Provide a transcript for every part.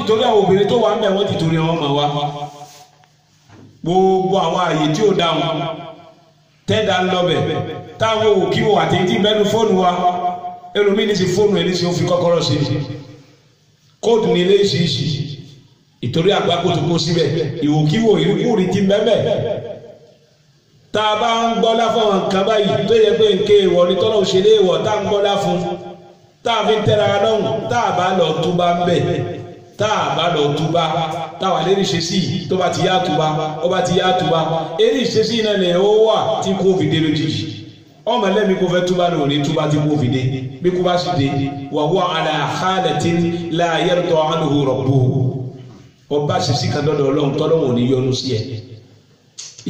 torí àwọn obìnrin tó wà ń bẹ̀ wọ́n ti torí wọn mọ̀ wá gbogbo àwọn àyè tí ó dáhùn tẹ́ẹ̀dá ń lọ bẹ̀ táwọn òkí wò àti tí mẹ́nu fóònù wa ẹlòmíì ní sí fóònù ẹni sí ó fi kọ́kọ́rọ́ sí kóòdù ní ilé ìṣiṣi ìtorí àgbákò tó kó síbẹ̀ ìwòkíwò ìrúkúrì ti mẹ́mẹ́ tá a bá ń gbọ́lá fún àwọn nǹkan báyìí tó yẹ pé nké ìwọ ní tọ́lá òṣèlé ìwọ tá a ń gbọ́lá fún tá a fi ń tẹ́ra lọ́hùn tá a bá lọ túbá ń bẹ̀ tá a bá lọ túbá táwa lérí ṣe sí tó bá ti yá túbá ó bá ti yá túbá eré ìṣesí náà lè ó wà tí kò fi dé lójijì ọmọ ẹlẹ́mi kò fẹ́ túbá lò ní túbá tí kò fi dé bí kò bá sì dé wa huwa ala halatin la yarda anhu rabbuhu ọba ṣèṣì kan dọ́dọ̀ ọlọ́run tọ́lọ́run ò ní yọ́nú sí ẹ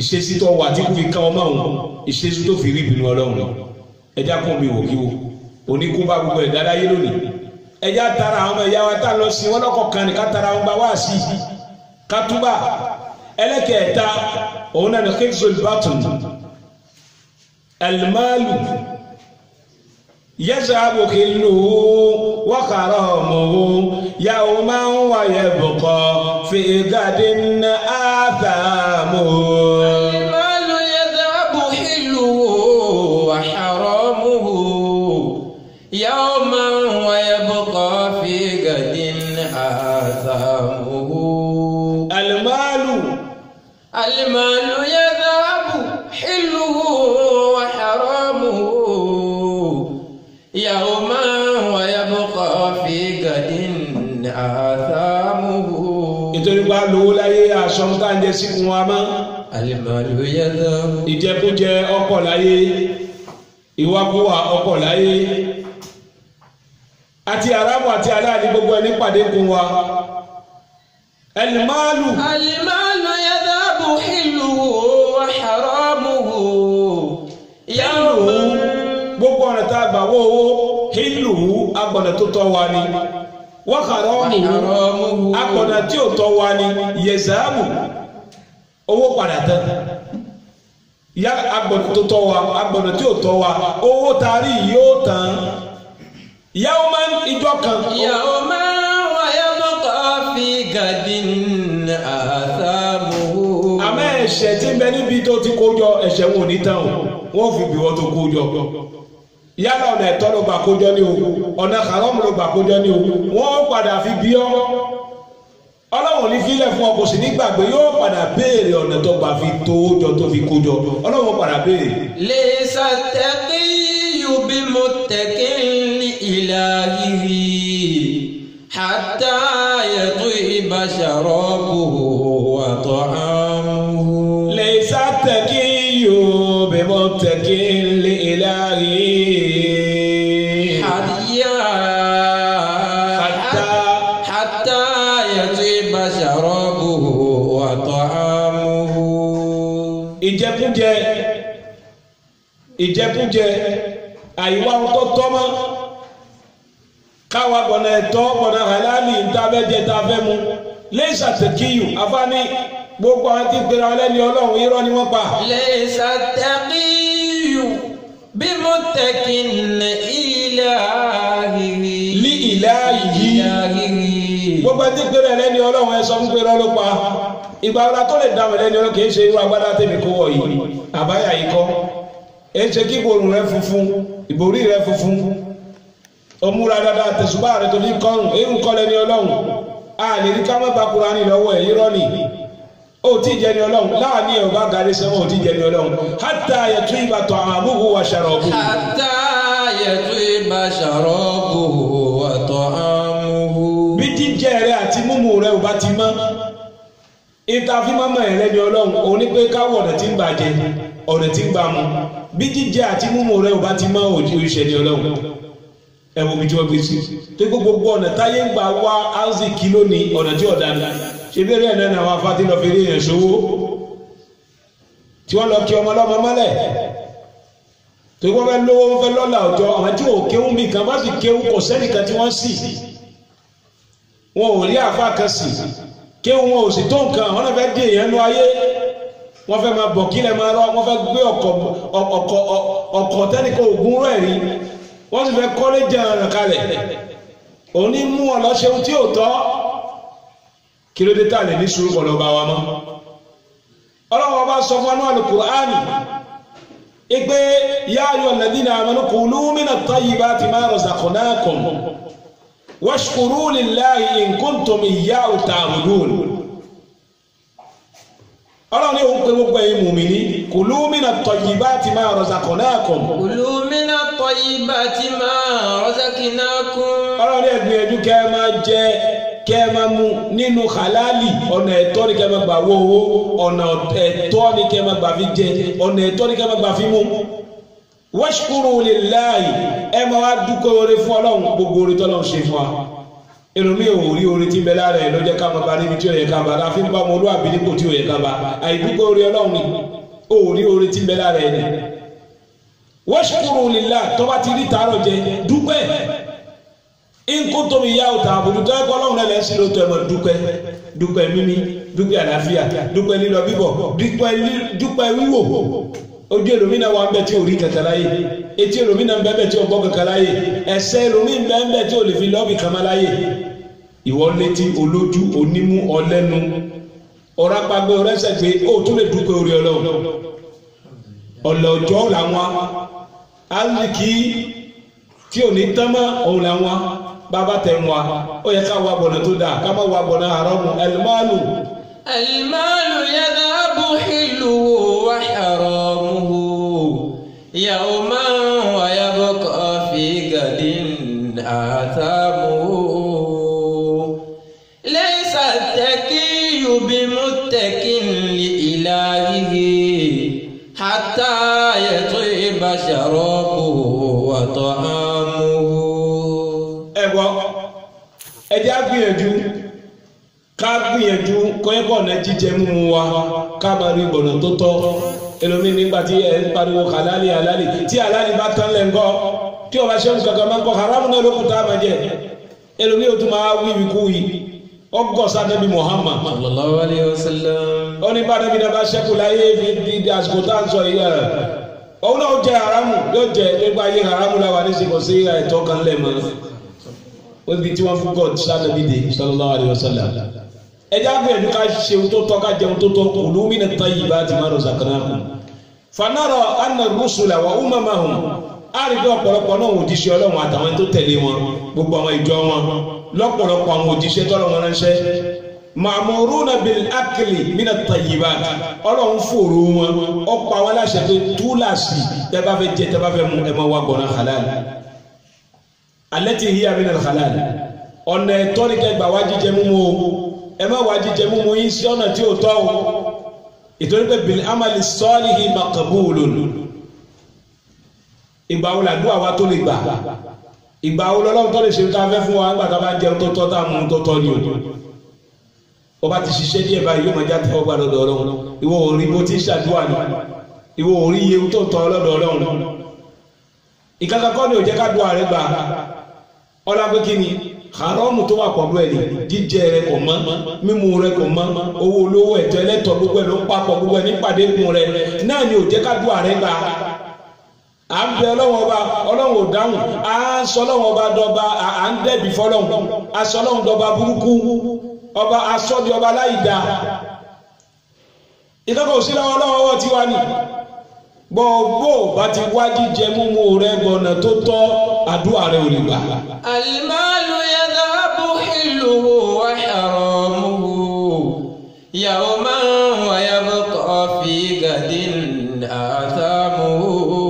ìṣesí tó wà tí kò fi kán ọmọ òun ìṣesí tó fi rí ìbínú ọlọ́run ẹjá kún mi wòkíwò oníkú bá gbogbo ẹ̀dá láyé lónìí ẹjá tara àwọn ọmọ ìyá wa tá lọ sí wọn lọ́kọ̀ọ̀kan ní ká tara wọn gba wá sí ká túbà ẹlẹ́kẹ̀ẹ́ta òun náà ní hifzul batn almalu yazhabu khilluhu wa karamuhu yawman wa yabqa fi gadin athamuhu. Almalu yazhabu khilluhu wa haramuhu yawman wa yabqa fi gadin athamuhu. Almalu yazhabu khilluhu wa haramuhu yawman wa yabqa fi gadin athamuhu. nítorí pé lówó láyé aṣọ ń tá ń jẹ síkùn wa mọ́ Almalu yazhabu. ìjẹkújẹ ọ̀pọ̀ láyé ìwàkúwà ọ̀pọ̀ láyé àti aráàmù àti aláàní gbogbo ẹni pàdé kún wa. Almalu yazhabu khilluhu wa haramuhu yawman. gbogbo ọ̀nà tá a gbà wọ́ owó hílù agbọ̀nà tó tọ́ wa ni wa haramuhu agbọ̀nà tí ò tọ́ wa ni yẹ̀záàmù owó padà tán yá agbọ̀nà tó tọ́ wa agbọ̀nà tí ò tọ́ wa owó tarí yóò tán yawman ìjọ kan. Yawman wa yabqa fi gadin athamuhu. àmọ́ ẹ̀ṣẹ̀ tí ń bẹ níbi tó ti kójọ ẹ̀ṣẹ̀ wọn ò ní tán o wọ́n fi bí wọ́n tó kójọ yálà ọ̀nà ẹ̀tọ́ ló gbà kójọ ní o ọ̀nà haramu ló gbà kójọ ní o wọ́n padà fi bí ọ́ ọlọ́run ní fílẹ̀ fún ọ kò sì ní gbàgbé yóò padà béèrè ọ̀nà tó gbà fi tó jọ tó fi kójọ ọlọ́run padà béèrè. Laysa taqiyyu bimuttaqin li ilahihi hatta yatyiba sharabuhu wa ta'amuhu. Laysa taqiyyu bimuttaqin li ilahihi hatta yatyiba sharabuhu wa ta'amuhu. ìjẹkújẹ àìwá tó tọ́mọ́ káwa gbọ̀nà ẹ̀tọ́ gbọ̀nà halali ntàbẹ́jẹ tàbẹ́ mu Laysa taqiyyu afáàní gbogbo àwọn tí gbéra ọlẹ́ni ọlọ́run irọ́ ni wọ́n pa. Laysa taqiyyu bimuttaqin li ilahihi gbogbo ẹni tí gbéra ọlẹ́ni ọlọ́run ẹ sọ fún gbéra ló pa ìgbà ọ̀la tó lè dáhùn ẹlẹ́ni ọlọ́run kì í ṣe irú agbádá tèmi kó wọ̀ yìí àbáyà yìí kọ́ ẹ ṣe kí ìborùn rẹ funfun ìborí rẹ funfun òmùra dáadáa tẹ̀sùbá rẹ tó ní kọ́rùn irú kọ́lẹ̀ ní ọlọ́run a lè rí ká má ba Kùránì lọ́wọ́ ẹ̀ irọ́ ni ó tí jẹ́ ní ọlọ́run láàní ẹ̀ ọba gàdé sẹ́wọ̀n ó tí jẹ́ ní ọlọ́run hatta yatyiba ta'amuhu wa sharabuhu. hatta yatyiba sharabuhu wa ta'amuhu. bí jíjẹ rẹ àti mímu rẹ ò bá ti mọ́ ìtàfí mọ́mọ́ ẹ̀ lẹ́ni ọlọ́run òun ní pé káwọ̀ ọ̀nà tí ń bàjẹ́ ọ̀nà tí ń gbà mú bí jíjẹ àti mímu rẹ ò bá ti mọ́ òṣìṣẹ́ ní ọlọ́run ẹ̀wọ̀n bí tí wọ́n gbé sí tó gbogbo ọ̀nà táyé ń gbà wá áùsìkì lónìí ọ̀nà tí ọ̀dà ni ṣe bí ẹ̀rẹ́ náà àwọn afá tí lọ fi rí èèyàn ṣòwò tí wọ́n lọ kí ọmọ ọlọ́mọ mọ́lẹ̀ tó wọ́n fẹ́ lówó wọ́n fẹ́ lọ́là ọjọ́ àwọn tí ò kéwú mi kan bá sì kéwú kò sẹ́nìkan tí wọ́n sì wọn ò rí àfá kan sì kéwú wọn ò sì tó nǹkan wọn náà fẹ́ dé èèyàn lọ ayé wọ́n fẹ́ máa bọ̀ kílẹ̀ máa rọ wọ́n fẹ́ gbé ọkọ̀ tẹ́nìkan ògún rẹ̀ rí wọ́n sì fẹ́ kọ́lé jẹ́ ọ̀nà kalẹ̀ òní mú ọlọ́ṣẹ́un tí ò tọ́ kí ló dé tá lè ní sùúrù kọ́ lọ́ba wa mọ́ ọlọ́wọ́ bá sọ fún anú Al-Qur'ani igbe ya ayyuhal ladhina amanu kulu minat tayyibati ma razaqnakum washkuru lillahi in kuntum iyyahu ta'budun ọlọ́run ní òun pé gbogbo ẹ̀yin mùmínì kulu minat tayyibati ma razaqnakum kulu minat tayyibati ma razaqnakum ọlọ́run ní ẹ̀gbìyànjú kẹ́ ẹ máa jẹ kẹ́ ẹ máa mu nínú halali ọ̀nà ẹ̀tọ́ ni kẹ́ ẹ máa gbà wó owó ọ̀nà ẹ̀tọ́ ni kẹ́ ẹ máa gbà fi jẹ ọ̀nà ẹ̀tọ́ ni kẹ́ ẹ máa gbà fi mú washkuru lillahi ẹ máa wá dúpẹ́ oore fún ọlọ́run gbogbo oore tọ́lọ́run ṣe fún wa ẹlòmí ò rí oore tí ń bẹ lára ẹ̀ lọ́jọ́ ká máa bá níbi tí ó yẹ ká bá láfi ń bá ọmọ olúwàbí nípò tí ó yẹ ká bá àìdúpẹ́ oore ọlọ́run ni ó rí oore tí ń bẹ lára ẹ̀ ni washkuru lillahi tó bá ti rí tààrọ̀ jẹ dúpẹ́ in kuntum iyyahu ta'budun tó ẹ̀kọ́ ọlọ́run lẹ́lẹ́ sí lóòótọ́ ẹ̀mọ́ dúpẹ́ mímí dúpẹ́ àlàáfíà dúpẹ́ lílọ bíbọ̀ dúpẹ́ wíwò ojú ẹlòmínà wà ń bẹ tí ò rí kankan láyé etí ẹlòmínà ń bẹ bẹ tí ò gbọ́ kankan láyé ẹsẹ̀ ẹlòmínà ń bẹ tí ò lè fi lọ́ọ̀bì kama láyé ìwọ létí olójú onímú ọlẹ́nu ọ̀rápágbé ọ̀rẹ́sẹ̀ pé ó tún lè dúpẹ́ orí ọlọ́run ọ̀lọ́jọ́ làwọn alìkí tí ò ní tánmọ́ òun làwọn bàbá tẹ̀ ń wa ó yẹ ká wà bọ̀nà tó dáa ká má wà bọ̀nà haramu alimalu. alimalu yadhabu hilluhu wa haramuhu yawman wa yabqa fi gadin athamuhu laysa at-taqiyyu bimuttaqin li ilahihi hatta yatyiba sharabuhu wa ta'amuhu. Ẹjẹ́ àgbìyànjú ká gbìyànjú kọ́yẹ́kọ́ ọ̀nà jíjẹ mímu wa ká máa rí gbọ̀nà tó tọ́ ẹlòmí nígbà tí ẹ ń pariwo halali halali tí halali bá tán lẹ́ ńkọ́ tí ọba ṣẹ́gun kankan máa ń kọ́ haramu náà ló kù tá a máa jẹ ẹlòmí o tún máa wí wíkú yìí ọgọ́sá Nabi Muhammad sallallahu alayhi wa sallam ó ní bá Nabi náà bá ṣẹ́kù láyé fi àsìkò tá à ń sọ yìí òun náà jẹ haramu yóò jẹ nípa ayé haramu láwa ní sèkò sí ẹ̀tọ́ kan lẹ́ẹ̀mọ́ obi tí wọ́n fún God sáàdàbí dé sallallahu alaihi wasallam ẹjá gbẹ̀ẹ́dù ká ṣeun tó tọ́ ká jẹun tó tọ́ kulu minat tayyibati ma razaqnakum fanara anna rusula wa umamahum àrígbé ọ̀pọ̀lọpọ̀ náà òjíṣẹ́ ọlọ́run àtàwọn tó tẹ̀lé wọn gbogbo àwọn ìjọ wọn lọ́pọ̀lọpọ̀ àwọn òjíṣẹ́ tọ́lọ̀ wọn ránṣẹ́ ma'muruna bil akli minat tayyibati ọlọ́run fòrò wọn ọ̀pọ̀ àwọn aláṣẹ tó túláàsì tẹ́ bá fẹ́ jẹ tẹ́ bá fẹ́ mú ẹ máa wá gbọ́nà halal alẹ́tì hiya min al-halal ọ̀nà ẹ̀tọ́ ní kẹgbà wá jíjẹ múmu o ẹ má wá jíjẹ múmu yín sí ọ̀nà tí ó tọ́ o ìtorí pé bil amali salihi maqbulun ìgbà wo làdúrà wa tó lè gbà ìgbà wo lọ́lọ́run tó lè ṣe ká fẹ́ fún wa nígbà tá a bá ń jẹun tó tọ́ tá a mú tó tọ́ ni o ó bá ti ṣiṣẹ́ díẹ̀ báyìí yóò máa já tẹ́wọ́ gbà lọ́dọ̀ ọlọ́run ìwọ ò rí bó ti ń ṣàdúrà ni ìwọ ò rí iye tó tọ́ lọ́dọ̀ ọlọ́run ìkankan ni ò jẹ́ ká dùn ààrẹ gbà ọlá pé kí ni haramu tó wà pọ̀lú ẹ̀ ní jíjẹ rẹ kò mọ́ mímu rẹ kò mọ́ owó olówó ẹ̀tọ́ ẹlẹ́tọ̀ gbogbo ẹ̀ ló ń papọ̀ gbogbo ẹ̀ nípàdé kun rẹ náà ni ò jẹ́ ká dùn ààrẹ gbà à ń bẹ ọlọ́wọ́n ọba ọlọ́wọ́n ò dáhùn à ń sọ ọlọ́wọ́n ọba dọba à ń dẹ́bi fọlọ́wọ́n à sọ ọlọ́wọ́n dọba burúkú ọba asọ́di ọba láì dá ìkọ́kọ̀ òsínlọ́wọ́ ọlọ́wọ́ tiwa ni bọ́ọ̀bọ́ bá ti wá jíjẹ múmú rẹ gbọ́nà tó tọ́ àdúrà rẹ ò lè gbà. alimalu yadhabu hilluhu wa haramuhu yawman wa yabqa fi gadin athamuhu.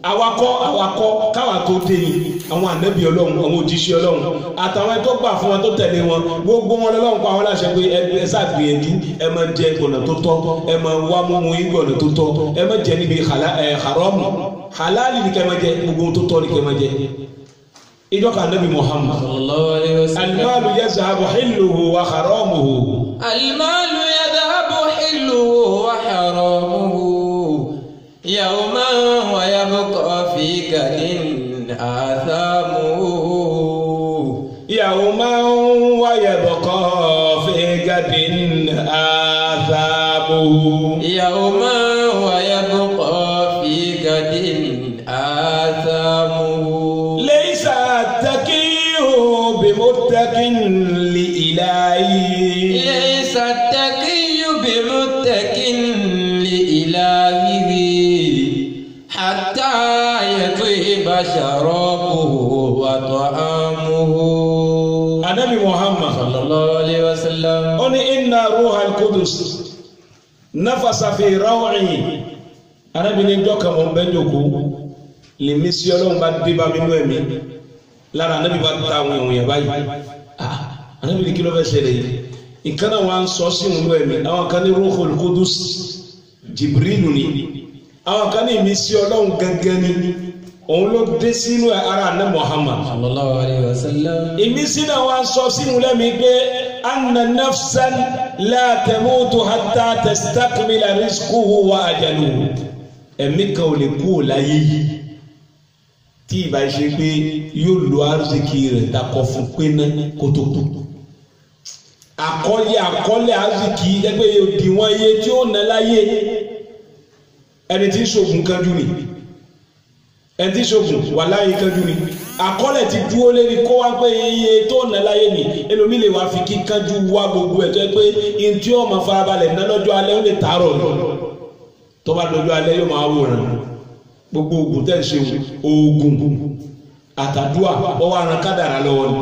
awakọ káwa tó dé ni àwọn ànábì ọlọ́run àwọn òjíṣẹ́ ọlọ́run àtàwọn tó gbà fún wọn tó tẹ̀lé wọn gbogbo wọn lọ́lọ́run pa àwọn aláṣẹ pé ẹ ṣàgbìyànjú ẹ máa jẹ gbọ̀nà tó tọ́ ẹ máa wá mímú yín gbọ̀nà tó tọ́ ẹ máa jẹ níbi haramu halali ni kẹ́ máa jẹ gbogbo tó tọ́ ni kẹ́ máa jẹ. ìjọ kan ànábì Muhammad sallallahu alayhi wa sallam alimalu yazhabu hilluhu wa haramuhu. alimalu yadhabu hilluhu wa haramuhu yawman wa yabqa fi gadin athamuhu. يوما ويبقى في غد آثامه يوما ويبقى في غد آثامه ليس التقي بمتق إلهه ليس التقي بمتق لإلهه حتى يطيب شرابه وطعامه. النبي محمد صلى الله عليه وسلم قل إن روح القدس نفس في روعي. النبي نجوك من بينكو لمسيولون بعد دبا منومي لا النبي بعد تاوي ويباي. النبي كيلو بسيري إن كان وان صوصي منومي أو كان روح القدس جبريل ني أو كان مسيولون غنغني òun ló dé sínú ara ní Muhammad sallallahu alayhi wa sallam. ìmísí náà wá sọ sínú lẹ́mìí pé anna nafsan la tamutu hatta tastakmila rizquhu wa ajaluhu. ẹ̀mí kan ò lè kú ò láyé yìí tí ìbá ṣe pé yóò lo arzikì rẹ̀ dakọ̀ fún pé ná kótó àkọlé arzikì ẹgbẹ́ òdiwọ̀n iye tí ó ná láyé ẹni tí ń ṣoògùn kanjú ni ẹtí ṣoògùn wà láyé kanjú ni àkọọ́lẹ̀ ti dúró lérí kó wá pé iye tó nà láyé ni ẹlòmí lè wá fi kí kanjú wá gbogbo ẹ̀ tó yẹ pé ntí ó máa farabalẹ̀ ná lọ́jọ́ alẹ́ ó lè tààrọ̀ tó bá lọ́jọ́ alẹ́ yóò máa wòran gbogbo oògùn tẹ̀ ṣe oògùn àtàdúà ọwọ́ àrùn kádàrá lọ́wọ́ ni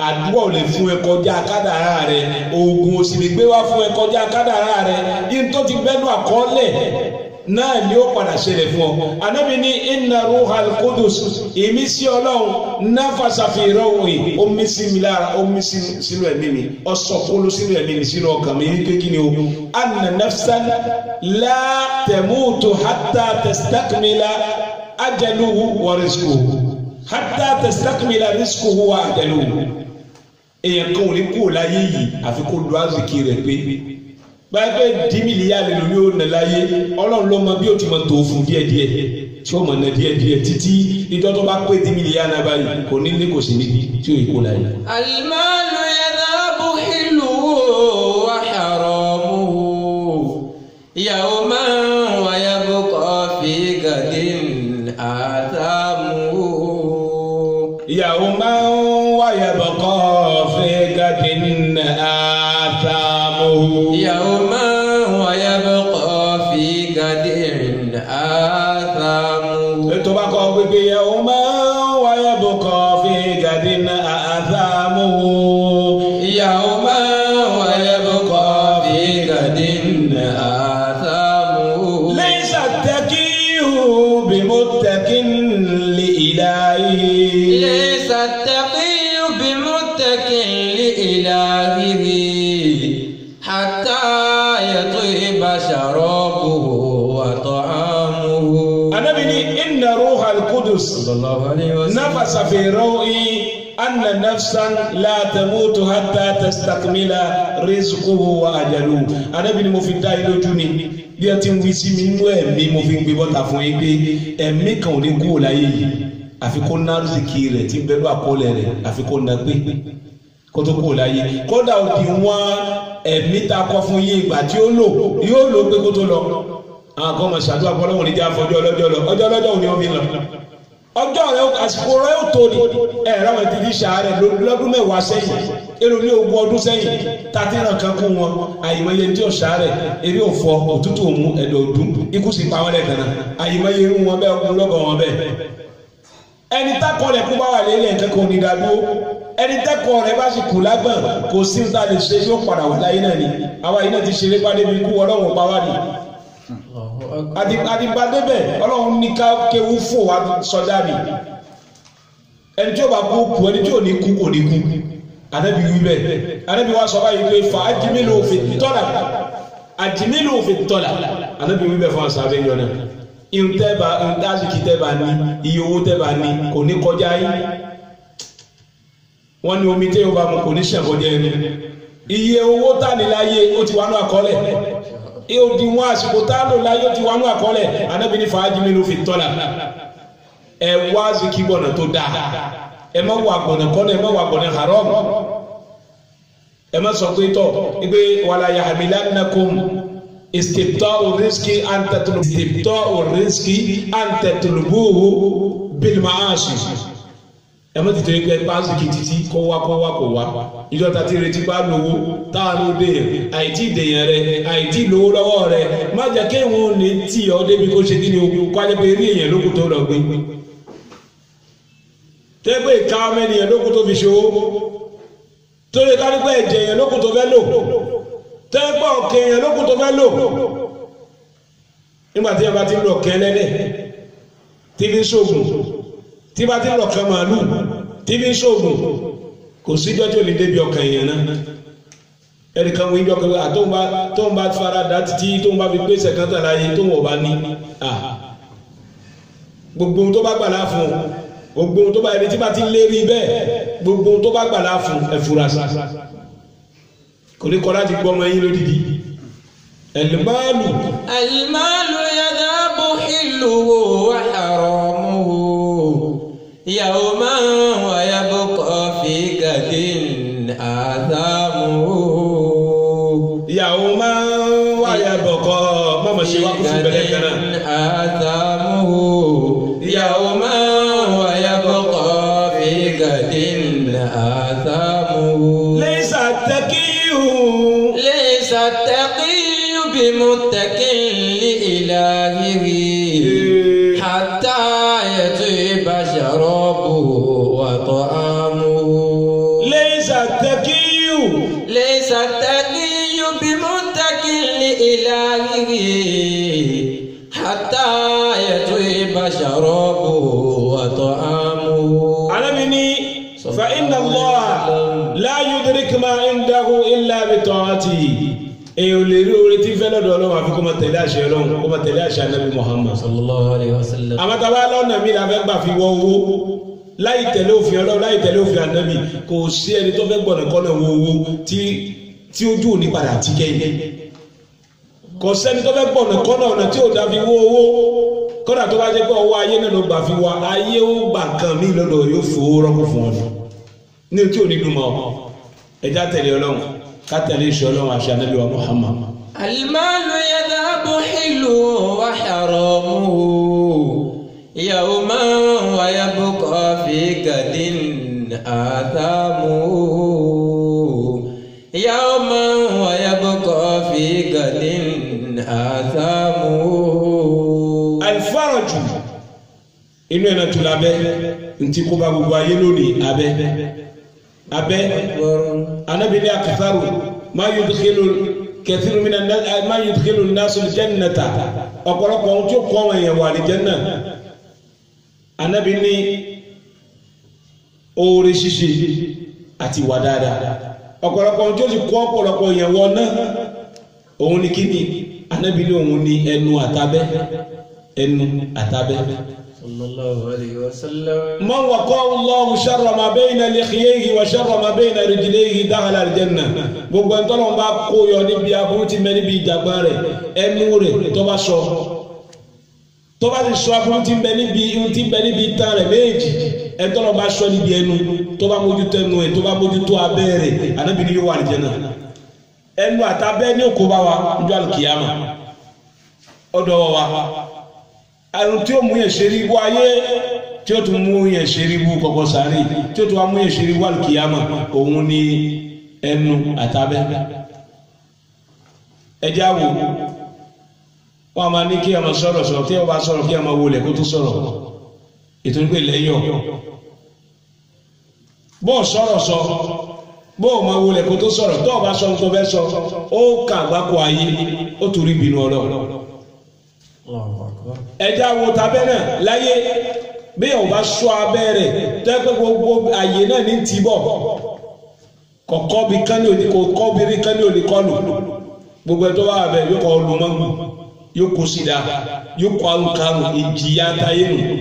àdúà ò lè fún ẹ kọjá kádàrá rẹ oògùn ò sì lè gbé wá fún ẹ kọjá kádàrá rẹ yín tó ti bẹ́nu àkọọ́lẹ̀ náà ni ó padà ṣẹlẹ̀ fún ọ. Ànábì ní inna ruhal qudus ìmísí Ọlọ́run nafasa fi raw'i ó mí sí mi lára ó mí sínú ẹ̀mí mi ó sọ kóló sínú ẹ̀mí mi sínú ọkàn mi wípé kí ni o anna nafsan la tamutu hatta tastakmila ajaluhu wa rizquhu hatta tastakmila rizquhu wa ajaluhu. èèyàn kan ò ní kú láyé yìí àfi kó lu azikì rẹ̀ pé báyìí 10 mílíọ̀nù lórí ó nà láyé Ọlọ́run ló mọ bí ó ti mọ tó fún díẹ̀díẹ̀ tí ó mọ nà díẹ̀díẹ̀ títí ìjọ́ tó bá pé 10 mílíọ̀nù abáyé kò ní ní kò sí níbi tí ó yẹ kó láyé. Al-malu yadhabu hilluhu wa haramuhu yawman wa yabqa fi gadin athamuhu. Yawman wa yabqa fi gadin athamuhu. يوما ويبقى في غد آثامه. tó bá kọ́ gbégbé yawman wa yabqa fi gadin athamuhu. يوما ويبقى في غد آثامه. ليس التقي بمتق لإلهه. ليس التقي بمتق لإلهه حتى يطيب شرابه وطعامه. النبي إن روح القدس صلى الله عليه وسلم نفس في روعي أن نفسا لا تموت حتى تستكمل رزقه وأجله. النبي mo fi dá ilé ojú ni bí ẹ ti ń wí sí mi nínú ẹ̀mí mo fi ń gbé bọ́ta fún yín pé ẹ̀mí kan ò ní kú láyé yìí àfi kó ná rìsíkì rẹ̀ tí bẹ́ẹ̀ bá kọ́lẹ̀ rẹ̀ àfi kó ná pé kótó kú láyé kódà òdì wọn ẹ̀mí ta kọ́ fún yín ìgbà tí ó lò yóò lò pé kótó lọ àwọn kan máa ṣàdúrà pé Ọlọ́run ní jẹ́ àfọjọ́ ọlọ́jọ́ lọ ọjọ́ ọlọ́jọ́ òní omi lọ ọjọ́ rẹ àsìkò rẹ ó tó ni ẹ ráwọn ti di ṣàárẹ̀ lọ́dún mẹ́wàá sẹ́yìn èrò ní 20 ọdún sẹ́yìn tàtíràn kan kún wọn àyìnbáyé tí ó ṣàárẹ̀ eré òfò òtútù òmu ẹ̀dọ̀ ọdún ikú sì pa wọn lẹ́ẹ̀kan náà àyìnbáyé irú wọn bẹ́ẹ̀ ọkùnrin lọ́gọ̀ wọn bẹ́ẹ̀ ẹni tákọ̀ rẹ̀ kú bá wà lélẹ̀ kẹ́kọ̀ọ́ ní ìdádúró ẹni tẹ́kọ̀ọ́ rẹ̀ bá sì kù lágbọ̀n kò sí ní ta lè ṣe yóò padà wà láyé náà ni àwa yìí náà ti ṣeré pàdé bí ikú Ọlọ́run pa wá ni àdìgbàdébẹ̀ Ọlọ́run ní ká kéwú fò wá sọdá mi ẹni tí ó bá kú kú ẹni tí ò ní kú kò ní kú Ànábì wí bẹ́ẹ̀ Ànábì wá sọ báyìí pé fa ajimilu fi tọ́lá ajimilu fi tọ́lá Ànábì wí bẹ́ẹ̀ fún àṣà abẹ́ yọ náà ìntẹ́bà ìntázìkì tẹ́bà ní iye owó tẹ́bà ní kò ní kọjá yìí wọ́n ní omi tẹ́ yóò bá mú kò ní ṣẹ̀kọjá ẹni iye owó tà ní láyé ó ti wà ní àkọọ́lẹ̀ òdiwọ̀n àsìkò tá lò láyé ó ti wà ní àkọọ́lẹ̀ Ànábì ní fàájì mélòó fi tọ́lá ẹ wá zikí gbọ̀nà tó dáa ẹ má wà gbọ̀nà kọ́nà ẹ má wà gbọ̀nà haram ẹ má sọ pé tọ́ pé wàlá yahmilannakum استبطاء الرزق أن تطلبوه بالمعاصي ẹ mọ́ ti tẹ́ pé páàsì kìtìtì kó wá kó wá ìjọ ta ti retí bá lówó táwọn ló dé yẹn àìtí ìdèyàn rẹ àìtí lówó lọ́wọ́ rẹ má jẹ́ kéwọn ní tí ọ débi kó ṣe kí ni o kó ajẹ́ pé eré èèyàn lókun tó lọ gbé tẹ́ pé ìka ọmọ ènìyàn lókun tó fi ṣe owó tó lè kárí pé ẹ̀jẹ̀ èèyàn lókun tó fẹ́ lò tẹ́ pé ọ̀kẹ́ èèyàn lókun tó fẹ́ lò nígbà tí ẹ bá ti lọ kẹ́ lẹ́dẹ̀ tí fi ń ṣoògùn tí bá ti lọ kẹ́ màálù tí fi ń ṣoògùn kò síjọ́ tí ò lè débi ọkàn èèyàn náà ẹnìkan wo ìjọ kan tó ń bá fara dá títí tó ń bá fi pèsè kan tàn láyé tó ń wọ̀ bá ní gbogbo ohun tó bá gbà láàfún gbogbo ohun tó bá ẹni tí bá ti lérí bẹ́ẹ̀ gbogbo ohun tó bá gbà láàfún ẹ̀fúrasì kò ní kọ́ láti gbọ́ ọmọ yín lódìdí ẹ̀lìmáàlù. المال يذهب حله وحرامه يوما ويبقى في غد آثامه يوما ويبقى ماما ṣe wá kó sí bẹ̀rẹ̀ kan náà. آثامه يوما ويبقى في غد آثامه ليس التقي ليس التقي بمتكل لإلهه حتى يطيب شرابه وطعامه ليس التقي ليس التقي بمتكل لإلهه حتى يطيب شرابه وطعامه Ànábì فإن الله لا يدرك ما عنده إلا بطاعته èyàn lè rí orí tí fẹ́ lọ́dọ̀ Ọlọ́run àfi kó máa tẹ̀lé àṣẹ Ọlọ́run kó máa tẹ̀lé àṣẹ Ànábì Muhammad sallallahu alayhi wa sallam. àmọ́tàbá lọ́nà mi la fẹ́ gbà fi wọ owó láì tẹ̀lé òfin Ọlọ́run láì tẹ̀lé òfin Ànábì kò sí ẹni tó fẹ́ gbọ̀nà kọ́nà wo owó tí ojú ò ní padà ti kẹ́yìn kò sẹ́ni tó fẹ́ gbọ̀nà kọ́nà ọ̀nà tí ò dá fi wọ owó kọ́nà tó bá jẹ́ pé ọwọ́ ayé náà ló gbà fi wá ayé ó gbà kan mí lọ́dọ̀ yóò fowó rọ́pò fún ọ ní tí ò ní dùn mọ́ ẹja tẹ̀lé Ọlọ́run kátàlí ìṣọ́ Ọlọ́run àṣà Ànábì wa Muhammad. المال يذهب حله وحرامه يوما ويبقى في غد آثامه يوما ويبقى في غد آثامه. الفرج inú ẹ̀nà tó labẹ́ ntí kó bá gbogbo ayé lónìí abẹ́ Ànábì ní akitharu ma yudkhilu kathiru min ma yudkhilu an-nasu al-jannata ọ̀pọ̀lọpọ̀ ohun tí ó kọ́ wọn yẹn wà ní jẹ́nà Ànábì ní oore ṣíṣe àti wà dáadáa ọ̀pọ̀lọpọ̀ ohun tí ó sì kọ́ ọ̀pọ̀lọpọ̀ yẹn wọ náà òun ni kíni Ànábì ní òun ni ẹnu àtàbẹ́ sallallahu alayhi wa sallam. Man waqahu Allahu sharra ma bayna likhiyayhi wa sharra ma bayna rijlayhi dakhala al-janna. Gbogbo ẹni tọ́lọ́run bá kó yọ níbi aburú ti mẹ́ níbi ìjàgbá rẹ̀ ẹnu rẹ̀ tó bá sọ aburú ti bẹ níbi ìtàn rẹ̀ méjì ẹni tọ́lọ́run bá sọ níbi ẹnu tó bá mójútó ẹnu ẹ̀ tó bá mójútó abẹ́ rẹ̀ Ànábì ní yóò wà al-janna. ẹnu àtàbẹ́ ní òkú bá wa níjọ́ al-kiyama ọ̀dọ̀ wa àrùn tí ó mú yẹn ṣe rí ibú ayé tí ó tún mú yẹn ṣe rí ibú kọ̀kọ̀ sáré tí ó tún wá mú yẹn ṣe rí ibú alùkìyàmà òun ni ẹnu àtàbẹ́ ẹjẹ́ àwò wọn máa ní kí ẹ máa sọ̀rọ̀ tí ẹ bá sọ̀rọ̀ kí ẹ máa wọlé kó tó sọ̀rọ̀ ètò ìpè lẹ́yọ̀ bó sọ̀rọ̀ sọ bó máa wọlé kó tó sọ̀rọ̀ tó bá sọ tó fẹ́ sọ ó kà àgbákò ayé ó tún rí ìbínú Ọlọ́run ẹja wo tabẹ́ náà láyé bí yóò bá sọ abẹ́ rẹ̀ tẹ́pẹ́ gbogbo àyè náà ní tìbọ̀ kọ̀kọ́ bí kánì òní kò kọ́ bí rí kánì òní kọlù gbogbo ẹ̀ tó wà bẹ̀ yóò kọ́ olùmọ́gbù yóò kó sídà yóò kọ́ àrùnkárùn ìjìyà táyé nù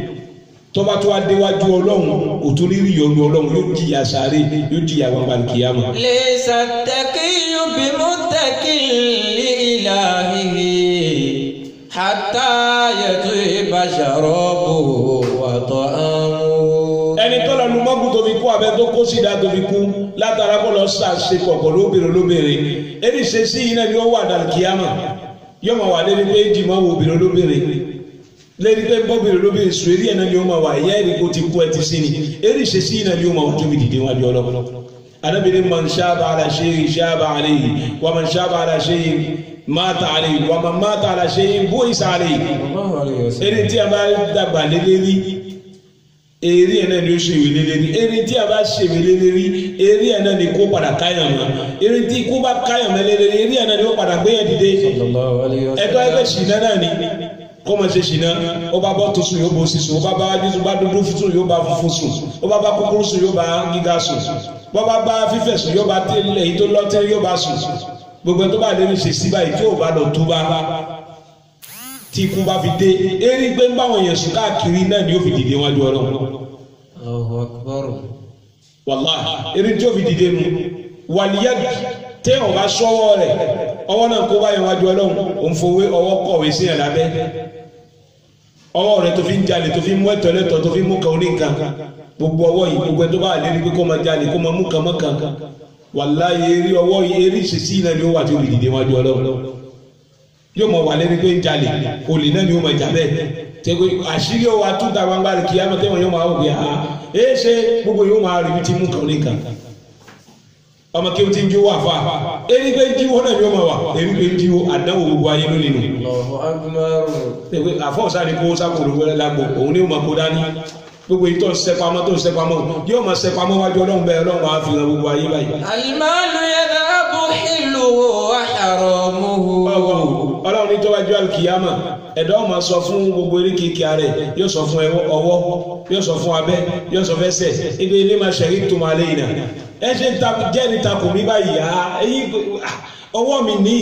tó bá tó wá déwájú Ọlọ́run òtún rírì yọnu Ọlọ́run yóò jìyà sáré yóò jìyà gbàgbà kìyàmà. laysa at-taqiyyu bimuttaqin li ilahihi hatta yatyiba sharabuhu wa ta'amuhu. ẹni tó lọ lu mọ́gù tó fi kú abẹ́ tó kó sídà tó fi kú látara kó lọ ṣàṣepọ̀ pọ̀ lóbìnrin ebi ṣe sí iná ni ó wà dàlùkìyàmà yóò máa wà lórí pé jìmọ̀ wo obìnrin lẹ́ni pé bọ́bìnrin ló bí èso eré ẹ̀ náà ni ó máa wà ẹ̀yẹ́ ẹ̀rí kó ti kú ẹ ti sí ni eré ìṣesí náà ni ó máa wà tóbi dìde wájú ọlọ́pàá anábìrin man shaba ala shay'in shaba alayhi wa man shaba ala shay'in mata alayhi wa man mata ala shay'in bu'isa alayhi eré tí a bá dàgbà lélẹ́rí eré ẹ̀ náà ni ó ṣe ìwé lélẹ́rí eré tí a bá ṣe ìwé lélẹ́rí eré ẹ̀ náà ni kó padà káyàn mọ́ eré tí kó bá káyàn mọ́ lélẹ́rí eré ẹ̀ náà ni ó padà gbéyàn dìde ẹ̀tọ́ ẹgbẹ́ ṣìnà náà ni kó máa ṣe ṣìnà ó bá bọ́ tó sùn yóò bọ́ sí sùn ó bá bá wájú sùn bá dúdú sùn yóò bá funfun sùn ó bá bá kúkúrú sùn yóò bá gíga sùn bó bá bá fífẹ̀ sùn yóò bá tẹ́lẹ̀ èyí tó lọ́tẹ́ yóò bá sùn gbogbo tó bá lè ṣe sí báyìí tí ò bá lọ tó bá tí ikú bá fi dé eré gbé ń báwọn èèyàn sùn káàkiri náà ni yóò fi dìde wájú Ọlọ́run. Allahu Akbar. Wallahi eré tí yóò fi dìde nu wàlíyá tẹ́ ọ̀ bá sọ́wọ́ rẹ̀ ọwọ́ náà kó báyìí wájú Ọlọ́run òun fowó ọwọ́ kọ̀wé sí ẹ̀ lábẹ́ ọwọ́ rẹ̀ tó fi ń jalè tó fi ń mú ẹ̀tọ́ lẹ́tọ̀ tó fi ń mú kan oníkan gbogbo ọwọ́ yìí gbogbo ẹ̀ tó bá lè rí pé kó máa jalè kó máa mú kan mọ́ kan wàláyé eré ọwọ́ yìí eré ìṣesí náà ni ó wà tí ó fi dìde wájú Ọlọ́run yóò mọ̀ wà lẹ́ni pé ń jalè olè náà ni ó máa jà bẹ́ẹ̀ tẹ́gbẹ́ àṣírí ó wa tún ta gbangba rẹ̀ kí á mọ̀ tẹ́wọ̀n yóò máa wò pé ẹ ṣe gbogbo yóò máa rí bí ti mú kan oníkan ọmọ kí o ti ń jí wà fà eri pé ń jí wọn náà ni ó máa wà eri pé ń jí àdánwò gbogbo ayé lónìí nù. àfọ̀nsá ni kó sákòrò wẹrẹ lágbo òun ni ó máa kó dání gbogbo yìí tó ń sẹpamọ́ yóò máa sẹpamọ́ wájú Ọlọ́run bẹ́ẹ̀ Ọlọ́run máa fi hàn gbogbo ayé báyìí. Al-malu yadhabu hilluhu wa haramuhu. Ọlọ́run ní tọ́wájú alkiyama ẹ̀dá ọmọ sọ fún gbogbo erékèké rẹ̀ yóò sọ fún ọwọ́ yóò sọ fún abẹ́ yóò sọ fẹsẹ̀ ibi ilé máa ṣẹ̀rí tó máa lé yìí náà ẹ ṣe jẹ́ni takò mí báyìí ọwọ́ mi ní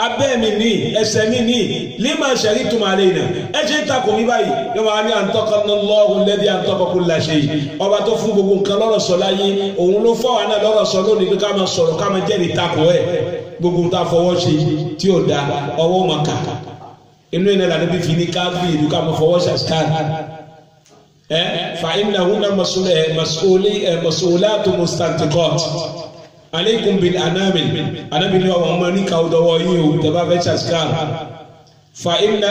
abẹ́ mi ní ẹsẹ̀ mi ní lima ṣẹ̀rí tó máa lé yìí náà ẹ ṣe takò mí báyìí yóò máa ní antaqanallahu alladhi antaqa kulla shay ọba tó fún gbogbo nǹkan lọ́rọ̀ sọ láyé òun ló fọ́ wa náà lọ́rọ̀ sọ lónìí pé ká máa sọ̀rọ̀ ká máa jẹ́ni takò ẹ̀ gbogbo ta fọwọ́ ṣe tí ó da ọwọ́ ma kà inú ẹ̀ náà níbi fi ní ká bí ìlú ká máa fọwọ́ ṣàṣkáàrì fa innahunna mas'ulatu mustantiqat alaykum bil anamil anabi ni ọmọ ọmọ ní ká ọdọwọ yìí o tẹ́ bá fẹ́ ṣàṣkáàrì fa inna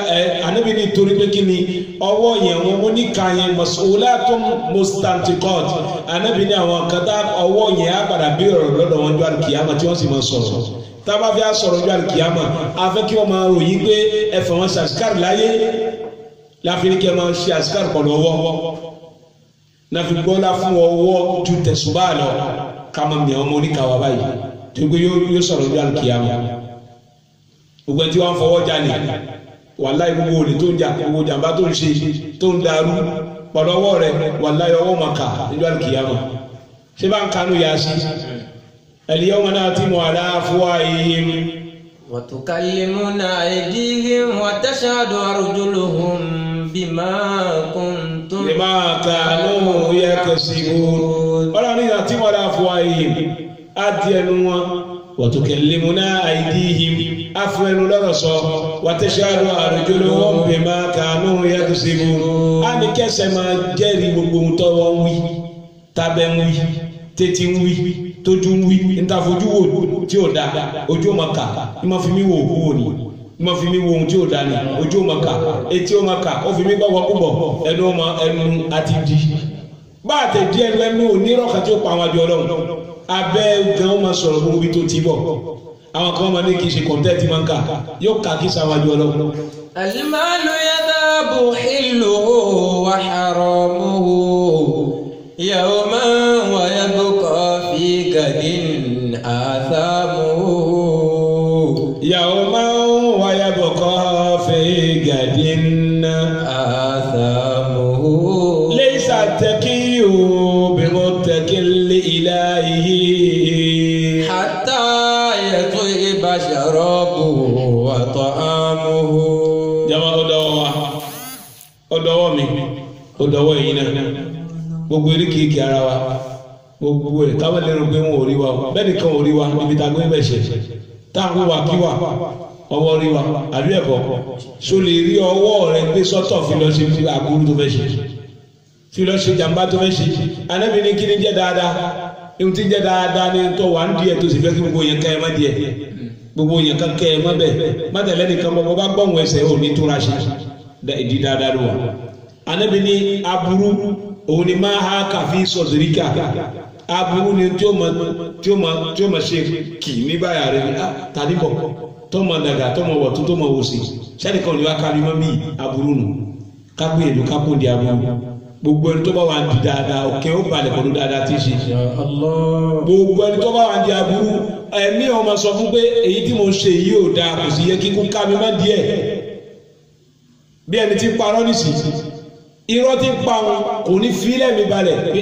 anabi ni torí pé kí ni ọwọ́ yẹn wọn ní ká yẹn mas'ulatu mustantiqat anabi ni àwọn kata ọwọ́ yẹn á padà bí ọ̀rọ̀ lọ́dọ̀ wọn jọ àlùkìyàmà tí wọ́n sì máa sọ̀rọ̀ tábà fi àsọ̀rọ̀ jọ àlùkìyàmà afẹ́ kí wọ́n máa ròyìn pé ẹ̀fẹ̀ wọn ṣàṣkáàrì láyé láfin kí ẹ máa ṣe àṣkáàrì pọ̀lú ọwọ́ náfi gbọ́lá fún ọwọ́ ju tẹ̀sùbá lọ ká máa mìíràn ọmọ oníkàwá báyìí tó gbé yóò sọ̀rọ̀ jọ àlùkìyàmà gbogbo tí wọ́n fọwọ́ jalè wàláhì gbogbo olè tó ń jà gbogbo jàmbá tó ń ṣe tó ń darú pọ̀lú ọwọ́ rẹ̀ wàláhì ọwọ́ màkà níjọ́ àlùkìyàmà ṣé bá ń kanú yà sí اليوم نختم على أفواههم وتكلمنا أيديهم وتشهد أرجلهم بما كانوا يكسبون ولا نختم على أفواههم أدينوا وتكلمنا أيديهم أفوان لرسول وتشهد أرجلهم بما كانوا يكسبون أنا كسما جري بقوم تابعوي تتوي tójú ń wí níta fojú wò tí ò da ojú ò ma kà ìmọ̀ fi mí wo òkú wò ni ìmọ̀ fi mí wo ohun tí ò da ni ojú ò ma kà etí ò ma kà ó fi mí gbọ́wọ́ púpọ̀ ẹnu àti di bá a tẹ̀ di ẹnu onírọ̀kà tí ó pa àwọn àjọ Ọlọ́run abẹ́ gan ó ma sọ̀rọ̀ gbogbo ibi tó ti bọ̀ àwọn kan máa ní kí n ṣe kọ̀ǹtẹ́ẹ̀tì máa ń kà yóò kà kí sáwọn àjọ Ọlọ́run. Al-malu yadhabu hilluhu wa haramuhu yawman wa yabqa fi gadin athamuhu. Yawman wa yabqa fi gadin athamuhu. Laysa at-taqiyyu bimuttaqin li ilahihi hatta yatyiba sharabuhu wa ta'amuhu. Jama ọdọwọ mi ọdọwọ yìí náà gbogbo erékèéké ara wa gbogbo ẹ̀ káwọn lérò pé wọn ò rí wa bẹ́ẹ̀ nìkan ò rí wa níbi tá a gbé bẹ̀ ṣe táwọn wà kí wà ọwọ́ rí wa àbí ẹ̀kọ́ so lè rí ọwọ́ rẹ gbé sọ́tọ̀ fi lọ ṣe aburú tó fẹ́ ṣe fi lọ ṣe jàmbá tó fẹ́ ṣe Ànábì ní kí ni jẹ́ dáadáa ihun tí jẹ́ dáadáa ní tó wà ń díẹ̀ tó sì fẹ́ kí gbogbo yẹn ká ẹ má díẹ̀ gbogbo yẹn ká kẹ́ ẹ má bẹ̀ má tẹ̀lé nìkan bọ́ bá gbọ́hùn ẹsẹ̀ ò ní túra ṣe ìdí dáadáa ló wà. Ànábì ní aburú òun ni máa ha kàfi sọ̀dìríkà aburú ni tí ó ma ṣe kì ní báyà rẹ̀ tàbí bọ̀ tó ma dàgà tó ma wọ̀ tó ma wò sí sẹ́nìkan ni wá kárí mọ́ bí aburú nù kápẹ́ ìlú kápẹ́ di aburú gbogbo ẹni tó bá wà di dáadáa òkè ó balẹ̀ pẹ̀lú dáadáa tí ń ṣe gbogbo ẹni tó bá wà di aburú ẹ̀mí ọmọ sọ fún pé èyí tí mo ṣe yìí ò dáa kò sì yẹ kíkún ká mi má díẹ̀ bí ẹni tí ń parọ́ nìsí irọ́ tí ń pa wọn kò ní fílẹ̀ mi balẹ̀ pé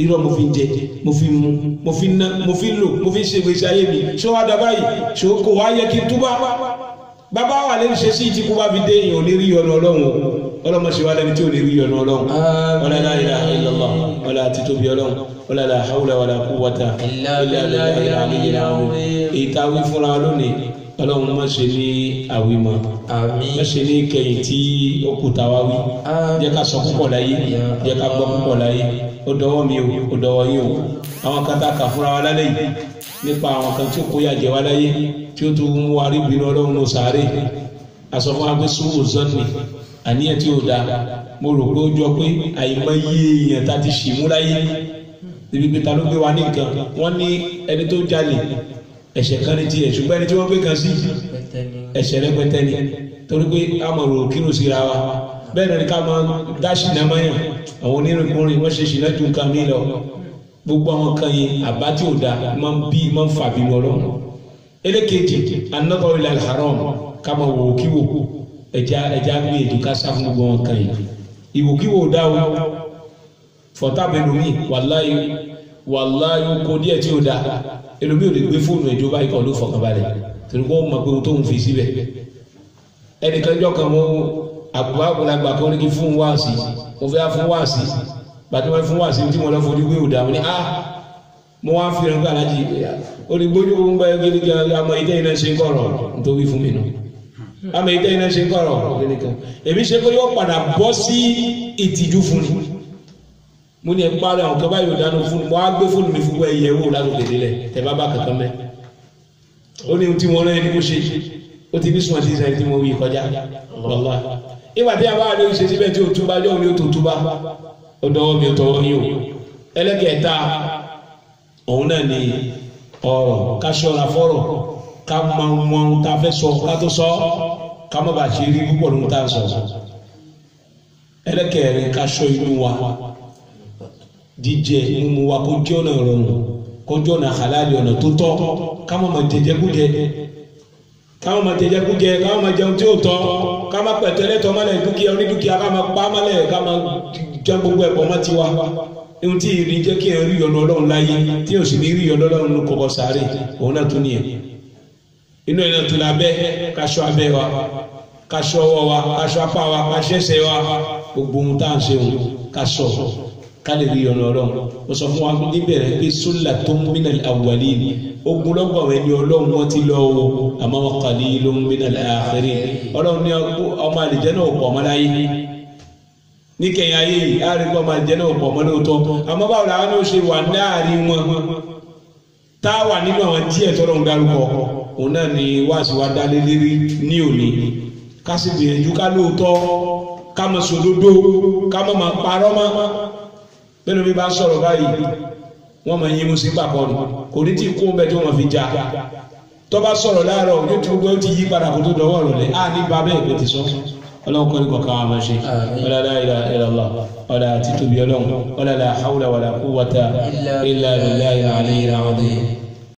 irọ́ mo fi ń jẹ mo fi ń mu mo fi ń ná mo fi ń lò mo fi ń ṣe gbèsè ayé mi ṣé wàá dá báyìí ṣé kò wá yẹ kí n túbà bàbá wà lè ṣe sí ìtìkú bá fi dé èèyàn ò ní rí ọ̀nà ọlọ́run ọlọ́mọ ṣe wá lẹ́ni tí ò ní rí ọ̀nà ọlọ́run wala la ilaha illallah wala títóbi ọlọ́run wala la hawla wala quwwata illa billahi al-aliyyil azim èyí tá a wí fúnra lónìí ọlọ́run má ṣe ní àwìmọ̀ má ṣe ní kẹyìn tí ó kù tá a wá wí jẹ́ ká sọ púpọ̀ láyé jẹ́ ká gbọ́ púpọ̀ láyé ó dọwọ́ mi ó dọwọ́ yín o àwọn kan tá a kà fúnra wa lálẹ́ yìí nípa àwọn kan tí ó kóyà jẹ wá láyé tí ó tún mú wa rí bínú ọlọ́run ló sáré àsọfún wa pé sùúrù zọ́ọ̀nì àníyàn tí ó da mo rò pé ó jọ pé àìmọye èèyàn tá ti ṣì mú láyé ibi pé ta ló gbé wa ní nǹkan wọ́n ní ẹni tó jalè ẹ̀ṣẹ̀ kan ní tiẹ̀ ṣùgbọ́n ẹni tí wọ́n gbé kan sí ẹ̀ṣẹ̀ rẹpẹtẹ ni torí pé a mọ̀ rò kírun síra wa bẹ́ẹ̀ ni ká máa dá ṣìnà mọ́yàn àwọn onírìnkùnrin wọ́n ṣe ṣìnà ju nǹkan mi lọ gbogbo àwọn kan yẹn àbá tí ò da máa ń fà bínú ọlọ́run ẹlẹ́kejì an-nadharu ila al-haram ká máa wò kíwò ẹja gbé èdè ká sá fún gbogbo wọn kan yìí ìwòkíwò dá o fọ̀tàbẹ̀lómi wàláyé kó díẹ̀ tí ó dá ẹlòmí ò lè gbé fóònù ìjọba ikọ̀ ló fọkànbalẹ̀ torí kó mọ̀ pé ohun tó ń fi síbẹ̀ ẹnìkan jọ kan mọ́ àgbàlagbà kan ní kí fún wáàsí mo fẹ́ fún wáàsí bàtí wọ́n fún wáàsí tí wọ́n lọ fojú gbé òdà wọn ni mo wá ń fi ẹranko alájí olùgbójú gbogbo ń bá ẹgbẹ́ nígbà àmọ́ ìdẹ́ iná ṣe ń kọ̀rọ̀ nítorí fún mi nù àmọ́ ìdẹ́ iná ṣe ń kọ̀rọ̀ nìkan èmi ṣe pé yóò padà bọ́ sí ìtìjú fún mi mo ní ẹgbẹ́ àwọn kan báyìí ò dáná fún mo á gbé fóònù mi fún ẹyẹ wò látòkè délẹ̀ tẹ̀ bá kankan mẹ́ ó ní tí wọ́n rán ẹni kó ṣe ó ti ní sùn àti ìsàn tí mo wí kọjá lọ́la ìgbà tí a bá lè ṣe síbẹ̀ tí o túbá jọ́ ní o tó túbá ó dọwọ́ mi ó tọwọ́ yín o ẹlẹ́kẹ̀ẹ́ta òun náà ni ọ̀rọ̀ ká ṣọ́ra fọ́rọ̀ ká mọ wọn tá a fẹ́ sọ ká tó sọ ká má bàa ṣe rí púpọ̀ lóhun tá a sọ ẹlẹ́kẹ̀ẹ́rin ká ṣọ́ inú wa jíjẹ mímu wa kó jẹ́ ọ̀nà ìrọ̀rùn kó jẹ́ ọ̀nà halali ọ̀nà tó tọ́ ká má máa jẹjẹkújẹ ká má máa jẹjẹkújẹ ká má máa jẹun tí ó tọ́ ká má pẹ̀tẹ́lẹ̀ tọ́ mọ́lẹ̀ dúkìá onídúkìá ká má pa mọ́lẹ̀ ká má jẹ gbogbo ẹ̀pọ̀ mọ́ tiwa ohun tí ìrì jẹ́ kí ẹ rí ọ̀nà ọlọ́run láyé tí ò sì ní rí ọ̀nà ọlọ́run ló kọ̀kọ́ sáré òun náà tún nìyẹn inú ẹ̀ náà tún lábẹ́ káṣọ abẹ́ wa káṣọ ọwọ́ wa káṣọ apá wa káṣọ ẹsẹ̀ wa gbogbo ohun tá à ń ṣe òun káṣọ ká lè rí ọ̀nà ọlọ́run mo sọ fún wa níbẹ̀rẹ̀ pé sullatun minal awwalin ogunlọ́gbọ̀n ẹni ọlọ́run wọn ti lọ o àmọ́ wa qalilun minal akhirin ọlọ́run ní ọmọ àlìjẹ́ náà pọ̀ mọ́ láyé ní kẹyìn ayé yìí àárín ọmọ àlìjẹ́ náà pọ̀ mọ́ lóòótọ́ àmọ́ báwo làwọn náà ṣe wà láàrin wọn tá a wà nínú àwọn díẹ̀ tọ́lọ́ ń dárúkọ òun náà ni wáàsí wa dá lé lérí ní òní ká sì gbìyànjú ká lóòótọ́ ká mọ̀ sódódó ká mọ̀ máa parọ́ mọ́ bẹ́ẹ̀ bí bá sọ̀rọ̀ báyìí wọ́n máa yín mú sí pàpọ̀ nù kò ní tí kó bẹ́ẹ̀ tí wọ́n fi já tó bá sọ̀rọ̀ láàárọ̀ yóò tí gbogbo ti yí padà kó tó dọwọ́ rọ̀ lẹ́ à ní babẹ́ ìpè ti sọ ọlọ́run kọ́ ní kọ̀ọ̀kan wa máa ṣe wala la ilaha illallah wala títóbi ọlọ́run wala la hawla wala quwwata illa billahi al-aliyyil azim.